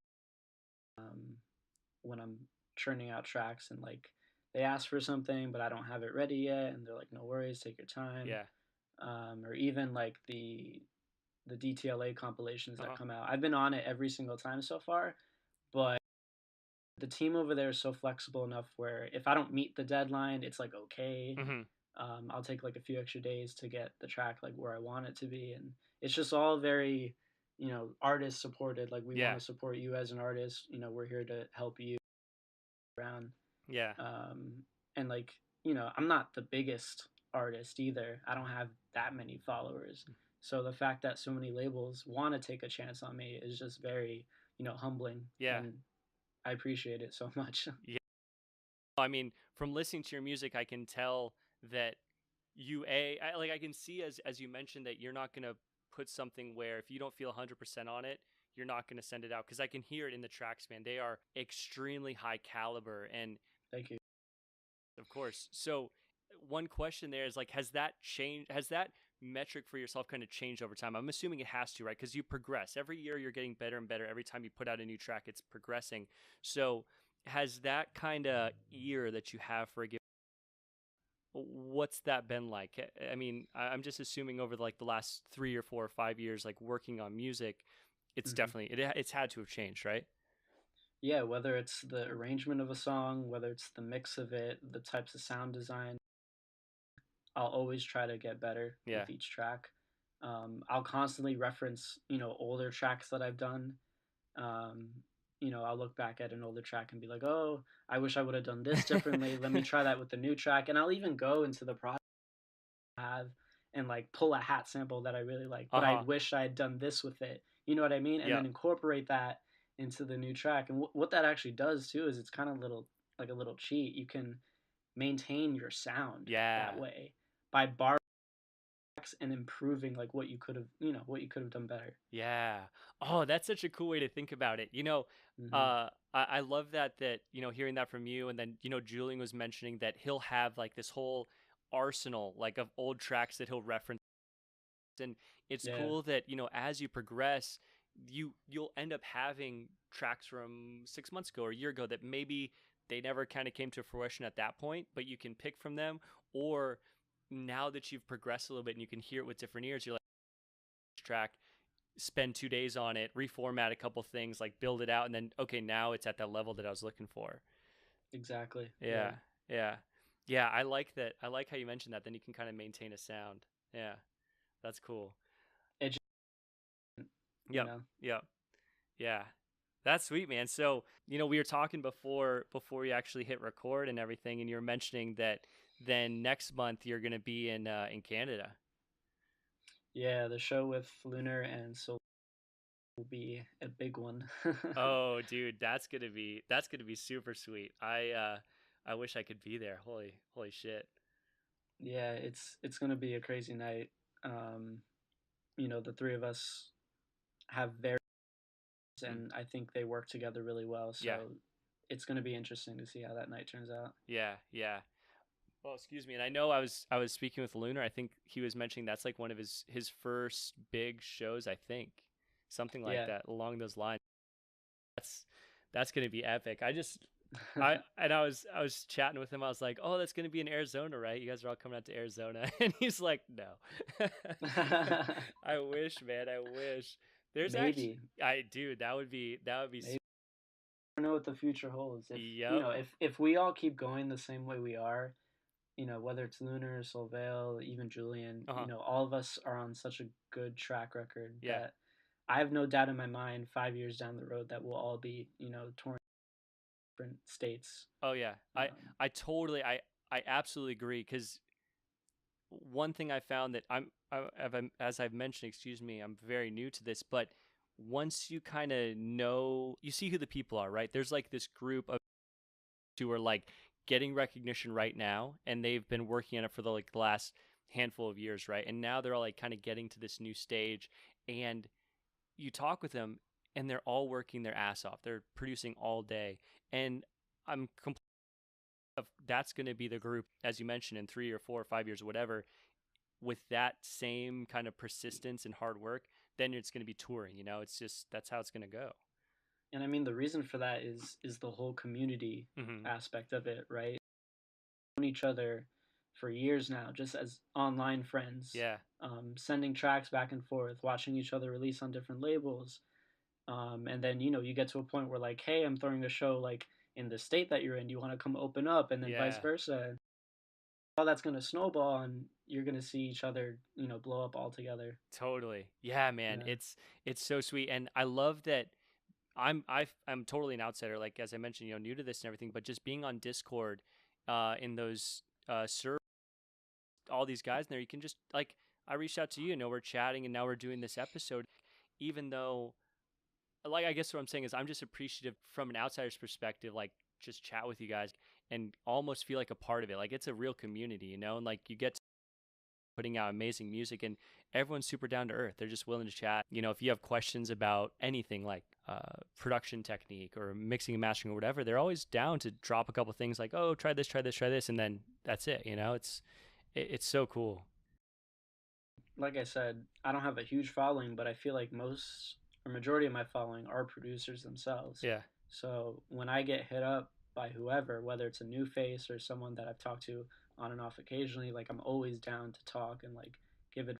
When I'm churning out tracks and like they ask for something but I don't have it ready yet, and they're like, no worries, take your time. Yeah. Or even like the DTLA compilations that come out. I've been on it every single time so far, but the team over there is so flexible enough where if I don't meet the deadline, it's like okay. I'll take like a few extra days to get the track like where I want it to be, and it's just all very, artist supported. Like we want to support you as an artist. We're here to help you around. Yeah. And like, I'm not the biggest artist either. I don't have that many followers. So the fact that so many labels want to take a chance on me is just very, humbling. Yeah. And I appreciate it so much. Yeah. I mean, from listening to your music, I can tell that I can see as you mentioned that you're not going to put something where if you don't feel 100% on it, you're not going to send it out, because I can hear it in the tracks, man. They are extremely high caliber. And thank you. Of course. So one question there is like, has that changed? Has that metric for yourself kind of changed over time? I'm assuming it has to, right? Because you progress every year. You're getting better and better. Every time you put out a new track, it's progressing. So has that kind of ear that you have for a given, what's that been like? I mean, I'm just assuming over like the last 3 or 4 or 5 years, like working on music, it's definitely, it's had to have changed, right? Yeah, whether it's the arrangement of a song, whether it's the mix of it, the types of sound design, I'll always try to get better Yeah. with each track. I'll constantly reference, older tracks that I've done. Um, I'll look back at an older track and be like, oh, I wish I would have done this differently. Let me try that with the new track. And I'll even go into the project I have and like pull a hat sample that I really like, but I Uh-huh. wish I had done this with it. You know what I mean? And Yeah. then incorporate that into the new track. And what that actually does too is it's kind of little like a little cheat. You can maintain your sound that Yeah. way by bar and improving like what you could have, what you could have done better. Yeah. Oh, that's such a cool way to think about it. Hmm. I love that, hearing that from you. And then, Julian was mentioning that he'll have like this whole arsenal like of old tracks that he'll reference. And it's Yeah. cool that, as you progress, you'll end up having tracks from 6 months ago or a year ago that maybe they never kind of came to fruition at that point, but you can pick from them. Or now that you've progressed a little bit and you can hear it with different ears, you're like, track, spend 2 days on it, reformat a couple things, like build it out, and then okay, now it's at that level that I was looking for. Exactly. Yeah. Yeah, yeah, yeah. I like that. I like how you mentioned that. Then you can kind of maintain a sound. Yeah, that's cool. It, you Yep, know, yep, yeah. That's sweet, man. So, we were talking before you actually hit record and everything, and you were mentioning that then next month you're gonna be in Canada. yeah, the show with Lunar and Soul will be a big one. Oh, dude, that's gonna be super sweet. I wish I could be there. Holy shit. Yeah, it's gonna be a crazy night. Um, the three of us have very, Mm. and I think they work together really well. Yeah, So it's gonna be interesting to see how that night turns out. yeah, yeah. Well, excuse me. And I know I was speaking with Lunar. I think he was mentioning that's like one of his first big shows. I think something like Yeah. that along those lines. That's gonna be epic. I was chatting with him. I was like, "Oh, that's gonna be in Arizona, right? You guys are all coming out to Arizona." And he's like, "No." I wish, man. I wish. There's actually, Maybe. I dude, that would be. Maybe. I don't know what the future holds. If you Yep. know, if we all keep going the same way we are, whether it's Lunar, Solvale, even Julian, Uh huh. all of us are on such a good track record Yeah. that I have no doubt in my mind 5 years down the road that we'll all be, touring different states. Oh yeah. I Um, I totally I absolutely agree because one thing I found that as I've mentioned, excuse me, I'm very new to this, but once you kind of know, you see who the people are, right? There's like this group of who are like getting recognition right now, and they've been working on it for the last handful of years, right? And now they're all like kind of getting to this new stage, and you talk with them, and they're all working their ass off. They're producing all day, and I'm completely that's going to be the group, as you mentioned, in 3 or 4 or 5 years, or whatever, with that same kind of persistence and hard work, then it's going to be touring. It's just that's how it's going to go. and I mean the reason for that is the whole community Hmm. aspect of it, right? Known each other for years now, just as online friends, Yeah, sending tracks back and forth, watching each other release on different labels. And then you get to a point where like, hey, I'm throwing a show like in the state that you're in. You want to come open up, and then vice yeah, versa. How that's gonna snowball, and you're gonna see each other, blow up all together. totally. Yeah, man, Yeah, it's so sweet, and I love that. I'm totally an outsider, like as I mentioned, new to this and everything, but just being on Discord, in those servers, all these guys in there, you can just like I reached out to you, we're chatting, and now we're doing this episode, even though like I guess what I'm saying is I'm just appreciative from an outsider's perspective, like just chat with you guys and almost feel like a part of it. Like it's a real community, and like you get to putting out amazing music and everyone's super down to earth. They're just willing to chat. If you have questions about anything like production technique or mixing and mastering or whatever, they're always down to drop a couple things like, oh, try this, try this, try this, and then that's it. It's so cool. like I said, I don't have a huge following, but I feel like most or majority of my following are producers themselves. Yeah. So when I get hit up by whoever, whether it's a new face or someone that I've talked to on and off occasionally, like I'm always down to talk and like give it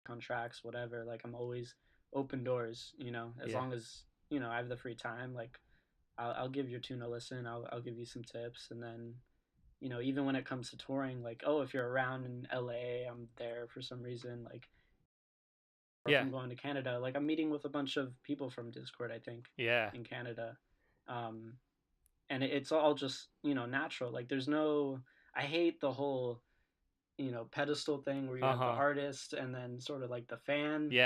on tracks, whatever. Like I'm always open doors, as Yeah. long as I have the free time. Like I'll give your tune a listen. I'll give you some tips, and then even when it comes to touring, like, oh, if you're around in LA, I'm there for some reason, like, or if Yeah. I'm going to Canada, like, I'm meeting with a bunch of people from Discord, I think, Yeah. in Canada. Um, and it's all just, natural. Like, there's no, I hate the whole, pedestal thing where you have the Uh-huh. artist and then sort of like the fan. Yeah.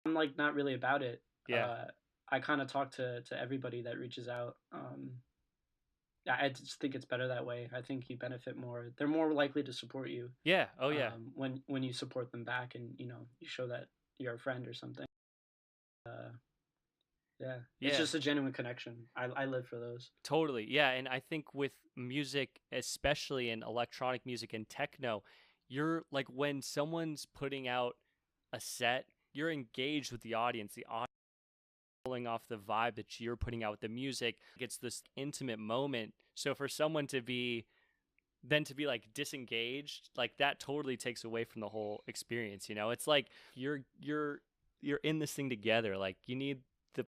I'm like not really about it. Yeah. I kind of talk to everybody that reaches out. I just think it's better that way. I think you benefit more. They're more likely to support you Yeah. Oh yeah. when you support them back, and you show that you're a friend or something. Uh, yeah, it's Yeah. just a genuine connection. I live for those. Totally. Yeah, and I think with music, especially in electronic music and techno, you're like when someone's putting out a set, you're engaged with the audience. The audience pulling off the vibe that you're putting out with the music. It's this intimate moment. So for someone to be like disengaged, like that totally takes away from the whole experience, you know? It's like you're in this thing together. Like you need the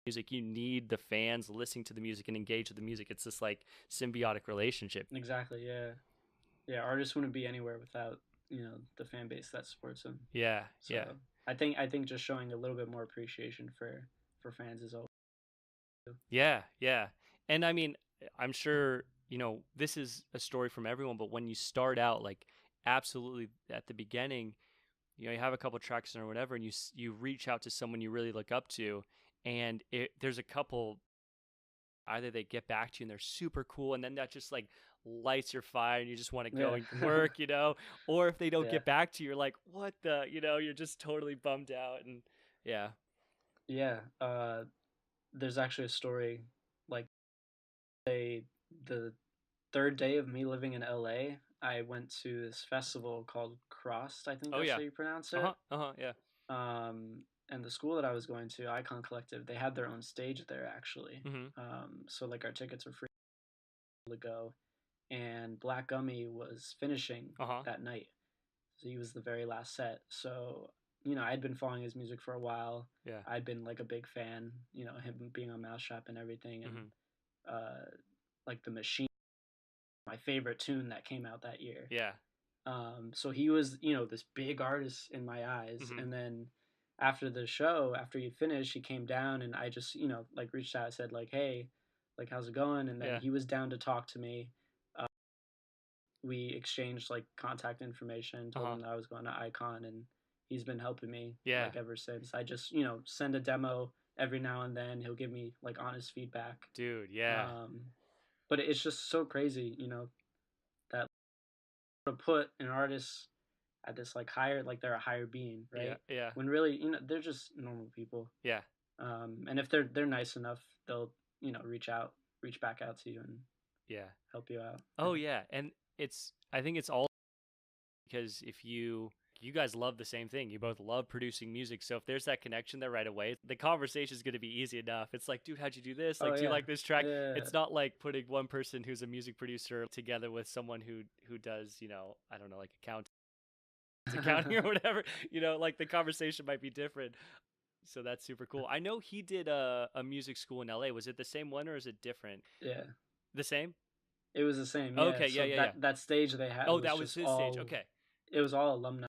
music, you need the fans listening to the music and engage with the music. It's this like symbiotic relationship. Exactly. Yeah. Yeah. Artists wouldn't be anywhere without the fan base that supports them. Yeah, So yeah. I think just showing a little bit more appreciation for fans is always. Yeah, yeah. And I mean, I'm sure, you know, this is a story from everyone, but when you start out, like, absolutely at the beginning, you know, you have a couple tracks or whatever, and you reach out to someone you really look up to, and there's a couple, either they get back to you and they're super cool, and then that just like lights your fire, and you just want to go Yeah. and work, you know, or if they don't Yeah. get back to you, you're like, what the, you know, you're just totally bummed out, and yeah. Yeah. There's actually a story like the third day of me living in LA. I went to this festival called Crossed. I think Oh that's yeah. how you pronounce Uh it. huh. Uh huh. Yeah. And the school that I was going to, Icon Collective, they had their own stage there actually. Mm-hmm. So like our tickets were free to go, and Black Gummy was finishing Uh huh. that night. So he was the very last set. So I'd been following his music for a while. Yeah. I'd been like a big fan, him being on Mousetrap and everything, and Mm-hmm. uh, like the Machine, my favorite tune that came out that year. Yeah. So he was, this big artist in my eyes. Mm-hmm. And then after the show, after he finished, he came down, and I just, like reached out, said like, hey, like, how's it going? And then Yeah. he was down to talk to me. We exchanged like contact information, Uh told huh. him that I was going to Icon, and he's been helping me Yeah. like ever since. I just, send a demo every now and then. He'll give me like honest feedback. Dude. Yeah. Um, but it's just so crazy, that to put an artist at this like higher, like they're a higher being, Yeah. right? Yeah. When really, they're just normal people. Yeah. And if they're nice enough, they'll reach back out to you and Yeah. help you out. Oh yeah. And I think it's all because if you guys love the same thing. You both love producing music. So if there's that connection there right away, the conversation is going to be easy enough. It's like, dude, how'd you do this? Oh Like, do you yeah, like this track? yeah, It's not like putting one person who's a music producer together with someone who does, you know, I don't know, like accounting or whatever. You know, like the conversation might be different. So that's super cool. I know he did a music school in LA. Was it the same one or is it different? yeah. The same? It was the same, yeah. Okay, yeah, So yeah, yeah. that stage they had Oh, was that was just his stage. all Okay. it was all alumni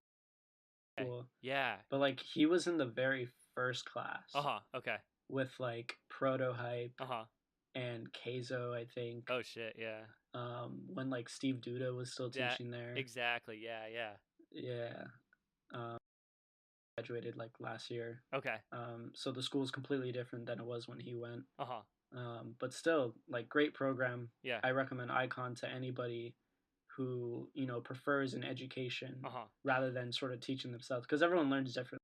Okay. school. Yeah. But like he was in the very first class Uh-huh. Okay. with like Protohype Uh-huh. and Keizo, I think. Oh shit, yeah. When like Steve Duda was still That teaching there. exactly. Yeah, yeah. Yeah. Um, Graduated like last year. Okay. So the school's completely different than it was when he went. Uh-huh. But still, like great program. Yeah. I recommend Icon to anybody who prefers an education Uh-huh. rather than sort of teaching themselves, because everyone learns differently.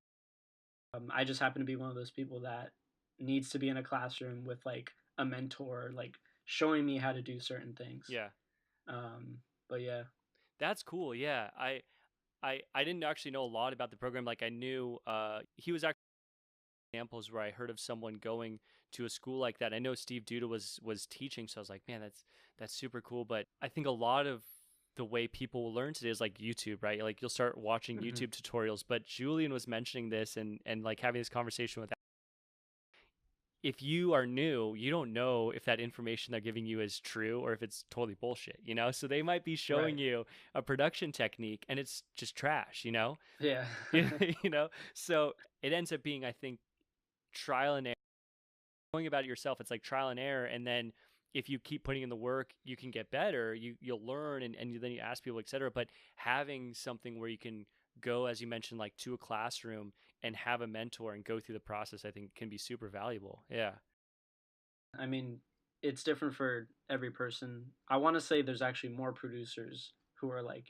I just happen to be one of those people that needs to be in a classroom with like a mentor, like showing me how to do certain things. Yeah. Um, but yeah. That's cool. Yeah. I didn't actually know a lot about the program. Like I knew he was actually examples where I heard of someone going to a school like that. I know Steve Duda was teaching, so I was like, man, that's super cool. But I think a lot of the way people will learn today is like YouTube, right? Like you'll start watching Mm-hmm. YouTube tutorials. But Julian was mentioning this and like having this conversation with if you are new, you don't know if that information they're giving you is true or if it's totally bullshit, you know? So they might be showing Right. you a production technique and it's just trash, you know? Yeah. You know? So it ends up being, I think, trial and error. Going about it yourself, it's like trial and error. And then if you keep putting in the work, you can get better. You'll learn, and then you ask people, etc. But having something where you can go, as you mentioned, like to a classroom and have a mentor and go through the process, I think can be super valuable. Yeah. I mean, it's different for every person. I want to say there's actually more producers who are like,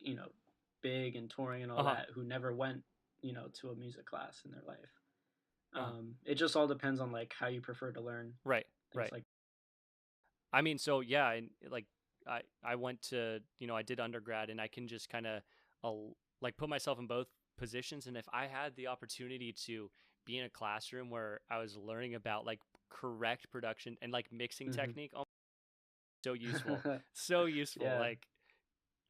big and touring and all Uh-huh. that who never went, to a music class in their life. Uh-huh. It just all depends on like how you prefer to learn Right. things Right. like. I mean, so yeah, and like I went to, I did undergrad, and I can just kind of like put myself in both positions. And if I had the opportunity to be in a classroom where I was learning about like correct production and like mixing Mhm. technique, oh, so useful, so useful. Yeah, Like,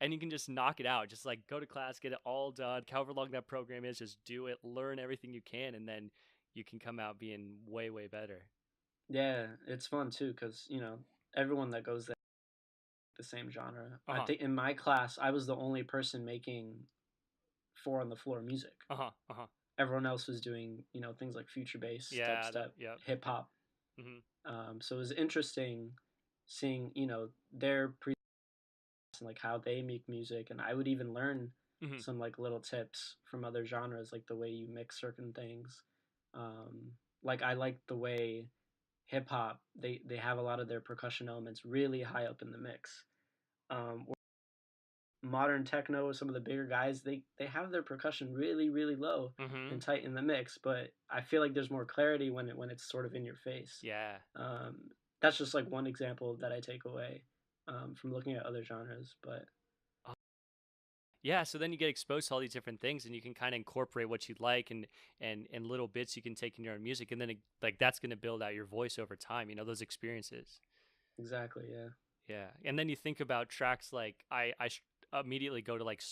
and you can just knock it out. Just like go to class, get it all done. However long that program is, just do it, learn everything you can, and then you can come out being way, way better. yeah, it's fun too because everyone that goes there the same genre. Uh I huh. think in my class I was the only person making four on the floor music. Uh huh. Uh huh. Everyone else was doing things like future bass, Yeah. dubstep, Yep. hip hop. Hmm. So it was interesting seeing their pre and like how they make music, and I would even learn Hmm. some like little tips from other genres, like the way you mix certain things. Like I like the way hip hop they have a lot of their percussion elements really high up in the mix. Or modern techno, some of the bigger guys they have their percussion really really low Hmm. and tight in the mix, but I feel like there's more clarity when it's sort of in your face. Yeah. Um, that's just like one example that I take away from looking at other genres, but Uh, Yeah, so then you get exposed to all these different things, and you can kind of incorporate what you like, and little bits you can take in your own music, and then like that's going to build out your voice over time. Those experiences. exactly, yeah. Yeah, and then you think about tracks like immediately go to like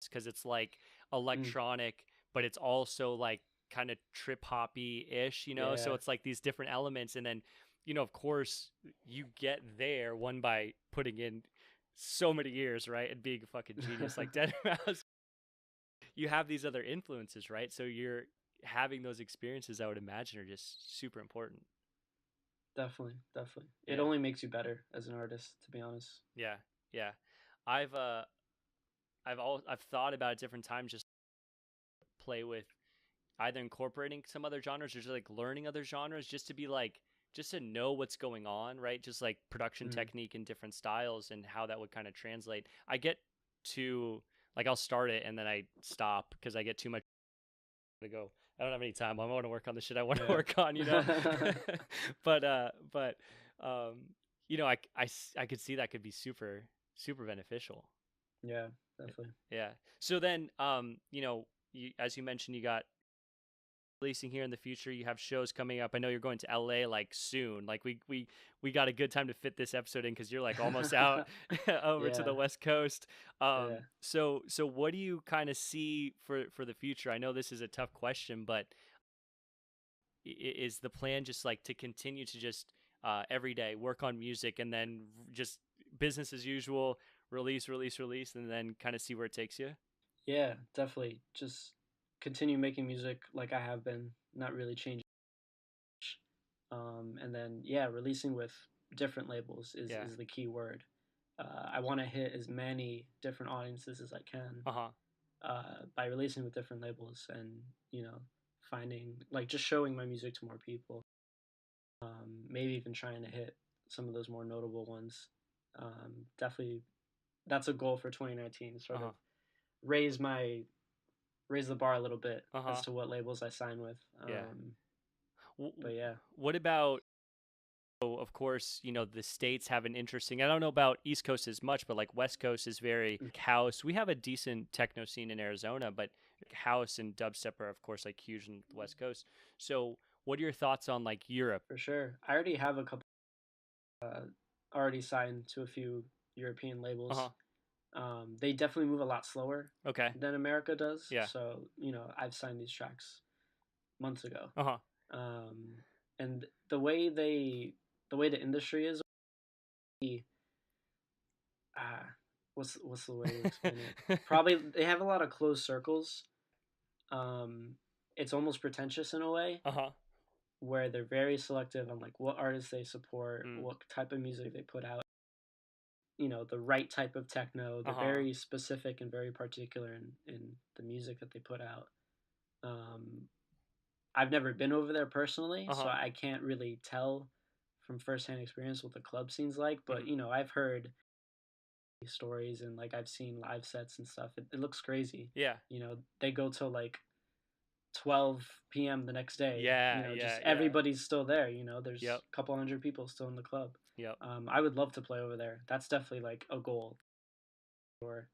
because it's like Mm, electronic, but it's also like kind of trip hoppy ish. So yeah. it's like these different elements, and then of course you get there one by putting in so many years, right, and being a fucking genius like Dead Mouse. You have these other influences, right? So you're having those experiences, I would imagine, are just super important. Definitely, definitely. It Yeah, only makes you better as an artist, to be honest. yeah, yeah. I've uh, I've thought about at different times just play with either incorporating some other genres or just like learning other genres, just to be like just to know what's going on, right? Just like production Mm. technique in different styles and how that would kind of translate. I get to like I'll start it and then I stop because I get too much to go. I don't have any time. I want to work on the shit I want to Yeah. work on, but um, I could see that could be super super beneficial. Yeah, definitely. Yeah. So then, as you mentioned, you got releasing here in the future. You have shows coming up. I know you're going to LA like soon. Like we got a good time to fit this episode in because you're like almost out over to Yeah, the West Coast. yeah. So what do you kind of see for the future? I know this is a tough question, but is the plan just like to continue to just every day work on music and then just business as usual, release, and then kind of see where it takes you? Yeah, definitely. Just continue making music like I have been, not really changing. And then yeah, releasing with different labels Yeah. is the key word. I want to hit as many different audiences as I can Uh huh. by releasing with different labels, and finding like just showing my music to more people. Maybe even trying to hit some of those more notable ones. Definitely, that's a goal for 2019. Uh Sort huh. of raise my raise the bar a little bit Uh as huh. to what labels I sign with. Yeah. But yeah. What about? So of course, the states have an interesting. I don't know about East Coast as much, but like West Coast is very Mm, house. We have a decent techno scene in Arizona, but house and dubstep are of course like huge in the West Coast. So what are your thoughts on like Europe? for sure. I already have a couple uh, already signed to a few European Uh labels. huh. They definitely move a lot slower Okay. than America does. Yeah. So I've signed these tracks months ago. Uh huh. Um, And the way the industry is, ah, what's the way to explain it? Probably they have a lot of closed circles. Um, it's almost pretentious in a way, Uh-huh. where they're very selective on like what artists they support, Mm. what type of music they put out. The right type of techno. They're Uh-huh. very specific and very particular in the music that they put out. Um, I've never been over there personally, so Uh-huh. I can't really tell from firsthand experience what the club scene's like. But Mm. I've heard stories and like I've seen live sets and stuff. It looks crazy. Yeah. They go till like 12 p.m. the next day. Yeah, yeah, Just yeah. everybody's still there. There's Yep. a couple hundred people still in the club. Yep. I would love to play over there. That's definitely like a goal. Or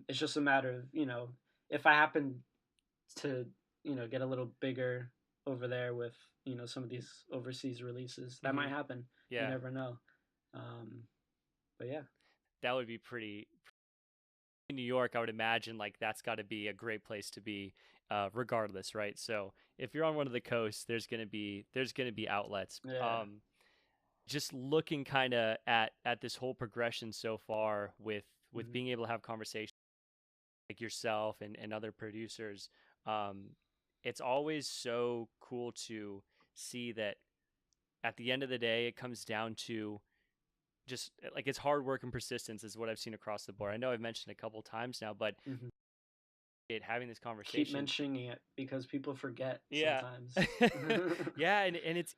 it's just a matter of if I happen to get a little bigger over there with some of these overseas releases, that might happen. You Yeah. never know. Um, but yeah. That would be pretty. In New York, I would imagine like that's got to be a great place to be, regardless, right? So if you're on one of the coasts, there's gonna be outlets. Yeah. Just looking kind of at this whole progression so far with Mhm. being able to have conversations like yourself and other producers, um, it's always so cool to see that at the end of the day, it comes down to just like it's hard work and persistence is what I've seen across the board. I know I've mentioned a couple times now, but Mhm. having this Keep conversation, mentioning it because people forget yeah, sometimes. yeah, and it's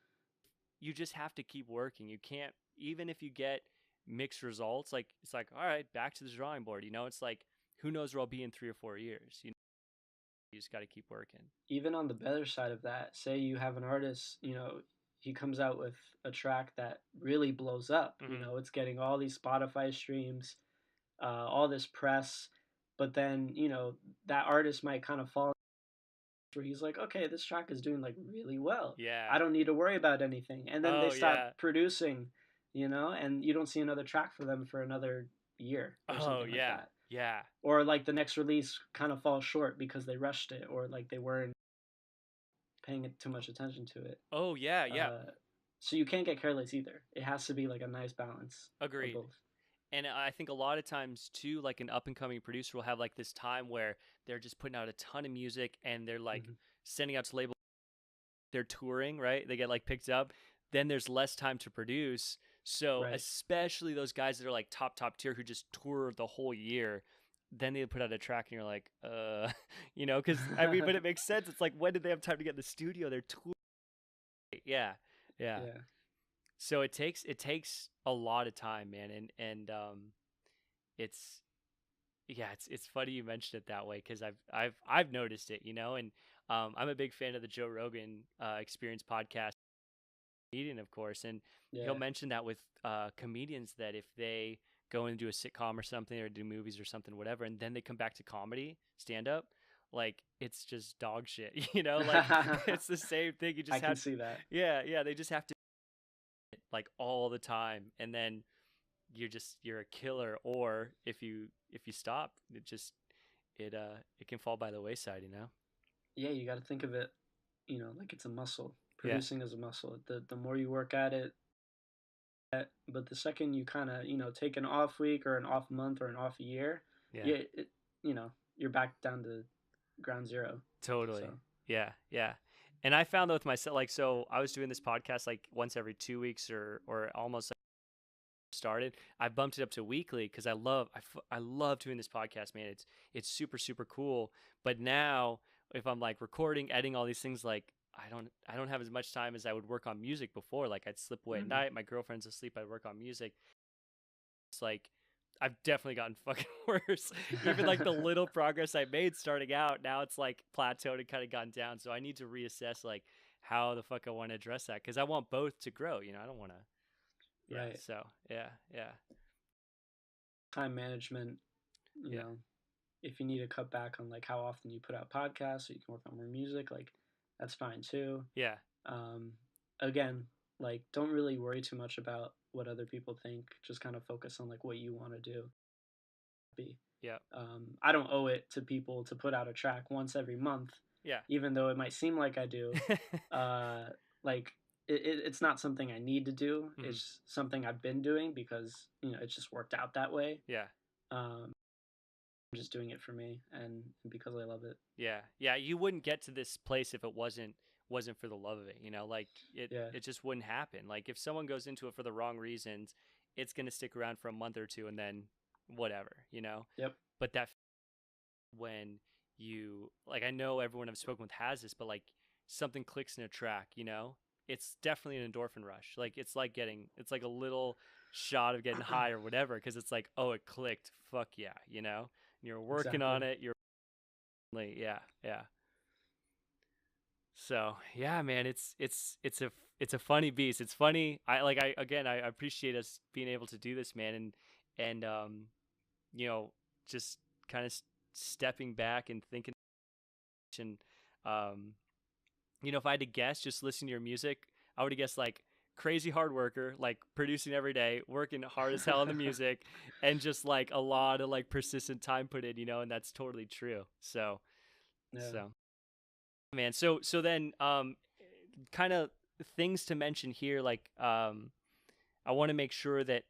you just have to keep working. You can't even if you get mixed results, like it's like all right, back to the drawing board. It's like who knows where I'll be in 3 or 4 years. You just got to keep working. Even on the better side of that, say you have an artist, he comes out with a track that really blows up. Hmm. It's getting all these Spotify streams, all this press, but then that artist might kind of fall where he's like, okay, this track is doing like really well. Yeah. I don't need to worry about anything. And then they Oh stop yeah. producing, and you don't see another track for them for another year or Oh something like yeah. that. Yeah. Or like the next release kind of falls short because they rushed it or like they weren't paying too much attention to it. Oh yeah. Yeah. So you can't get careless either. It has to be like a nice balance of Agreed. both. And I think a lot of times too, like an up and coming producer will have like this time where they're just putting out a ton of music and they're like Hmm. sending out to labels. They're touring, right? They get like picked up. Then there's less time to produce. So Right. especially those guys that are like top tier who just tour the whole year, then they put out a track and you're like, because I mean, but it makes sense. It's like when did they have time to get in the studio? They're touring. Yeah, yeah. Yeah. So it takes a lot of time, man, and it's yeah, it's funny you mentioned it that way because I've noticed it, and I'm a big fan of the Joe Rogan Experience podcast, comedian, of course, and he'll Yeah. mention that with comedians that if they go and do a sitcom or something or do movies or something, whatever, and then they come back to comedy stand up, like it's just dog shit, like it's the same thing. You I just can have, see that. yeah, they just have to like all the time, and then you're a killer. Or if you stop, it can fall by the wayside. Yeah, you got to think of it, like it's a muscle. Yeah. Producing is a muscle. The more you work at it, but the second you kind of take an off week or an off month or an off year, Yeah. yeah, you're back down to ground zero. So Totally. Yeah. Yeah. And I found that with myself, like, so I was doing this podcast like once every 2 weeks or almost like started. I bumped it up to weekly because I love doing this podcast, man. It's super super cool. But now if I'm like recording, editing all these things, like I don't have as much time as I would work on music before. Like I'd slip away at mhm. night. My girlfriend's asleep. I'd work on music. It's like I've definitely gotten fucking worse. Even like the little progress I made starting out, now it's like plateaued and kind of gone down. So I need to reassess like how the fuck I want to address that because I want both to grow. I don't want to. Yeah. Right. So yeah, yeah, Time management, you yeah, know, if you need to cut back on like how often you put out podcasts so you can work on more music, like that's fine too. yeah, Um, Again, like don't really worry too much about what other people think. Just kind of focus on like what you want to do. Be. yeah, I don't owe it to people to put out a track once every month, yeah. even though it might seem like I do. Uh, like it's not something I need to do. Mhm. It's something I've been doing because it's just worked out that way. Yeah. I'm just doing it for me and because I love it. Yeah. You wouldn't get to this place if it wasn't for the love of it. Like Yeah. it just wouldn't happen. Like if someone goes into it for the wrong reasons, it's gonna stick around for a month or two and then whatever. Yep. But that when you like, I know everyone I've spoken with has this, but like something clicks in a track, it's definitely an endorphin rush. Like it's like a little shot of getting high or whatever, because it's like, oh, it clicked. Fuck yeah, and you're working on Exactly. it. You're like, yeah. So yeah, man, it's a funny beast. It's funny. I appreciate us being able to do this, man, and you know, just kind of stepping back and thinking, and um, if I had to guess, just listening to your music, I would have guessed like crazy hard worker, like producing every day, working hard as hell on the music, and just like a lot of like persistent time put in, and that's totally true. So, Yeah. so man, so then, kind of things to mention here, like, I want to make sure that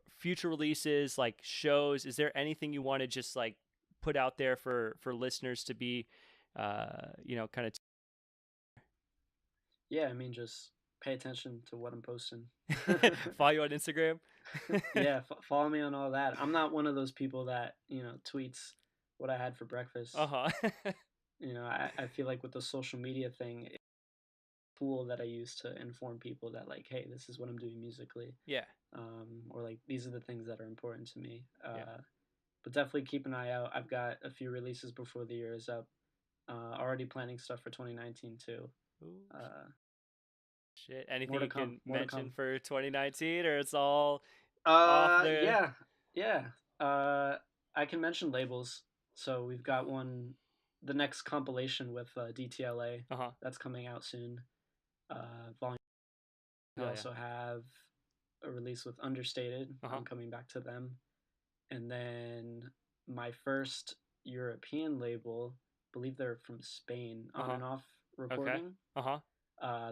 future releases, like shows, is there anything you want to just like put out there for listeners to be, kind of Yeah, I mean, just pay attention to what I'm posting. follow you on Instagram? Yeah, follow me on all that. I'm not one of those people that tweets what I had for breakfast. Uh-huh. I feel like with the social media thing, it's a tool that I use to inform people that, like, hey, this is what I'm doing musically, Yeah. or like these are the things that are important to me. Yeah. But definitely keep an eye out. I've got a few releases before the year is up. Already planning stuff for 2019 too. Ooh, shit. More Anything to you come. can More to mention come. for 2019, or it's all off the? Yeah, yeah. I can mention labels. So we've got one, the next compilation with DTLA Uh-huh. that's coming out soon. Volume. We Oh yeah. also have a release with Understated. Uh-huh. I'm coming back to them, and then my first European label, I believe they're from Spain, On Uh-huh. and Off Okay. Recording. Uh-huh.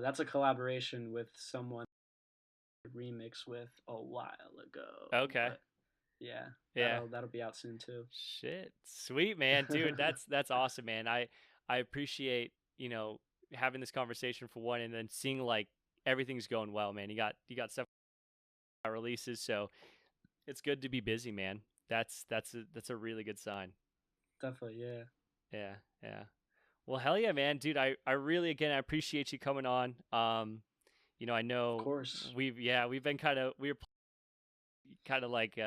That's a collaboration with someone I remixed with a while ago, Okay. but yeah, Yeah. that'll be out soon too. Shit. Sweet, man. Dude, that's awesome, man. I appreciate, having this conversation for one, and then seeing like everything's going well, man. You got stuff releases, so it's good to be busy, man. That's a really good sign. Definitely, yeah. Yeah, yeah. Well, hell yeah, man, dude. I really, again, I appreciate you coming on. I Of know course. we've been we were kind of like,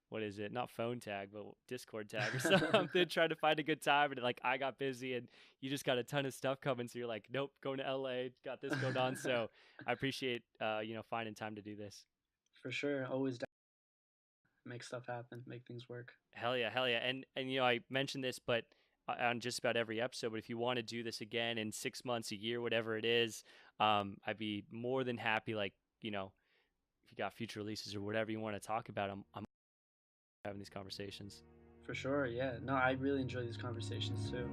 what is it? Not phone tag, but Discord tag or something, trying to find a good time, and like I got busy, and you just got a ton of stuff coming, so you're like, nope, going to LA, got this going on. So I appreciate finding time to do this. For sure, always down to make stuff happen, make things work. Hell yeah, hell yeah. And I mentioned this, but on just about every episode. But if you want to do this again in 6 months, a year, whatever it is, I'd be more than happy. Like, if you got future releases or whatever you want to talk about, I'm having these conversations. For sure, yeah. No, I really enjoy these conversations too.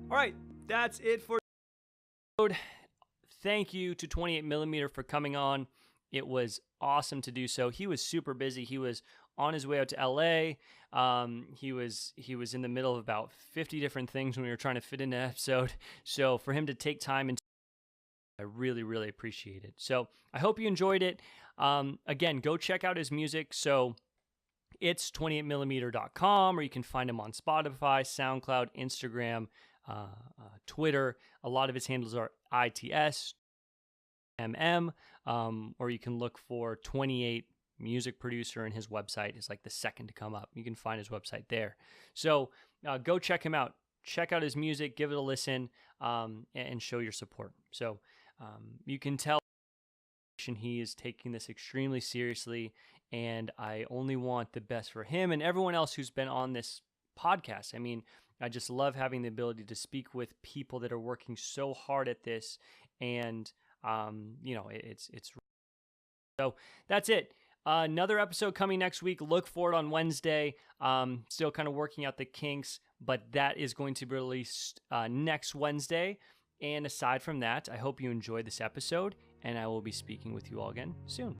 All right, that's it for. Thank you to 28mm for coming on. It was awesome to do so. He was super busy. He was on his way out to LA. He was in the middle of about 50 different things when we were trying to fit in an episode. So for him to take time, and I really, really appreciate it. So I hope you enjoyed it. Again, go check out his music. So it's 28mm.com, or you can find him on Spotify, SoundCloud, Instagram, Twitter. A lot of his handles are ITS, or you can look for 28 music producer, and his website is like the second to come up. You can find his website there. So go check him out. Check out his music, give it a listen, and show your support. So you can tell he is taking this extremely seriously, and I only want the best for him and everyone else who's been on this podcast. I mean, I just love having the ability to speak with people that are working so hard at this, and it's so that's it. Another episode coming next week. Look for it on Wednesday. Still kind of working out the kinks, but that is going to be released next Wednesday. And aside from that, I hope you enjoyed this episode, and I will be speaking with you all again soon.